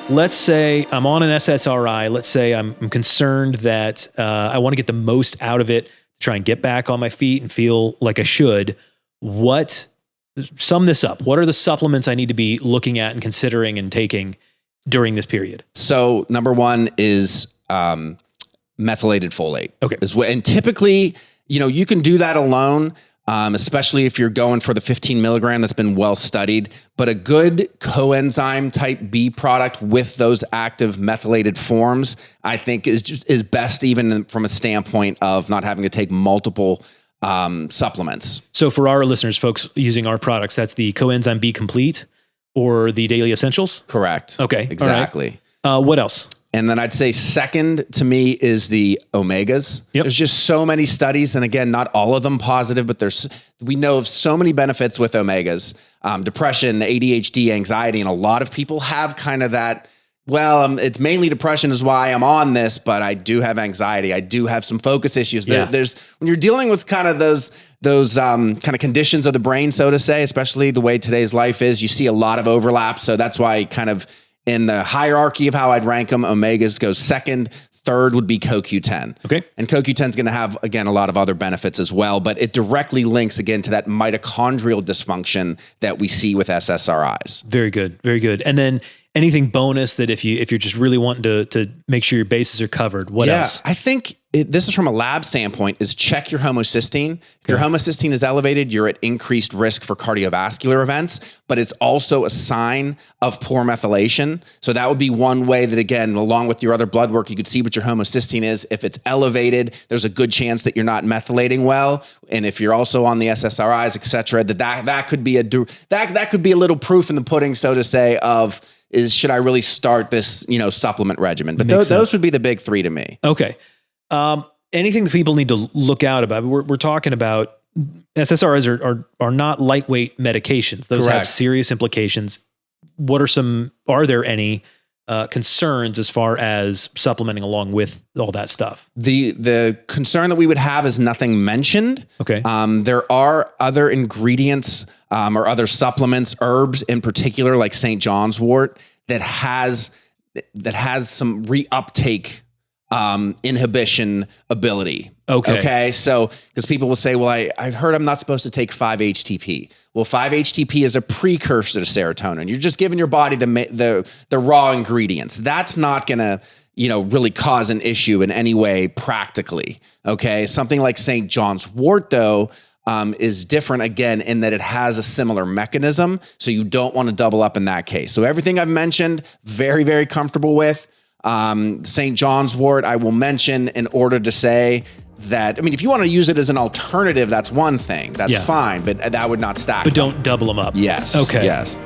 let's say I'm on an SSRI. Let's say I'm concerned that I want to get the most out of it, try and get back on my feet and feel like I should. Sum this up. What are the supplements I need to be looking at and considering and taking during this period? So number one is methylated folate. Okay. And typically, you can do that alone, especially if you're going for the 15 milligram that's been well studied. But a good coenzyme type B product with those active methylated forms, I think is best, even from a standpoint of not having to take multiple supplements. So for our listeners, folks using our products, that's the coenzyme B complete or the daily essentials? Correct. Okay. Exactly. Right. What else? And then I'd say second to me is the omegas. Yep. There's just so many studies, and again, not all of them positive, but we know of so many benefits with omegas. Depression, ADHD, anxiety, and a lot of people have kind of that, it's mainly depression is why I'm on this, but I do have anxiety. I do have some focus issues. Yeah. There's when you're dealing with kind of those kind of conditions of the brain, so to say, especially the way today's life is, you see a lot of overlap. So that's why kind of in the hierarchy of how I'd rank them, omegas goes second. Third would be CoQ10. Okay. And CoQ10 is going to have, again, a lot of other benefits as well, but it directly links, again, to that mitochondrial dysfunction that we see with SSRIs. Very good. Very good. And then anything bonus that if you're just really wanting to make sure your bases are covered, what else? I think this is from a lab standpoint, is check your homocysteine. If your homocysteine is elevated, you're at increased risk for cardiovascular events, but it's also a sign of poor methylation. So that would be one way that, again, along with your other blood work, you could see what your homocysteine is. If it's elevated, there's a good chance that you're not methylating well. And if you're also on the SSRIs, et cetera, that could be that could be a little proof in the pudding, so to say, of should I really start this, supplement regimen? But those would be the big three to me. Okay. Anything that people need to look out about? We're talking about SSRIs are not lightweight medications. Those Correct. have serious implications. Are there any concerns as far as supplementing along with all that stuff? The concern that we would have is nothing mentioned. Okay. There are other ingredients or other supplements, herbs in particular, like St. John's wort, that has some reuptake inhibition ability. Okay. So, because people will say, I've heard I'm not supposed to take 5-HTP. Well, 5-HTP is a precursor to serotonin. You're just giving your body the raw ingredients. That's not going to, really cause an issue in any way practically. Okay. Something like St. John's wort, though, is different again in that it has a similar mechanism. So you don't want to double up in that case. So everything I've mentioned, very, very comfortable with. St. John's wort, I will mention in order to say that, if you want to use it as an alternative, that's one thing. That's fine, but that would not stack. But don't double them up. Yes. Okay. Yes.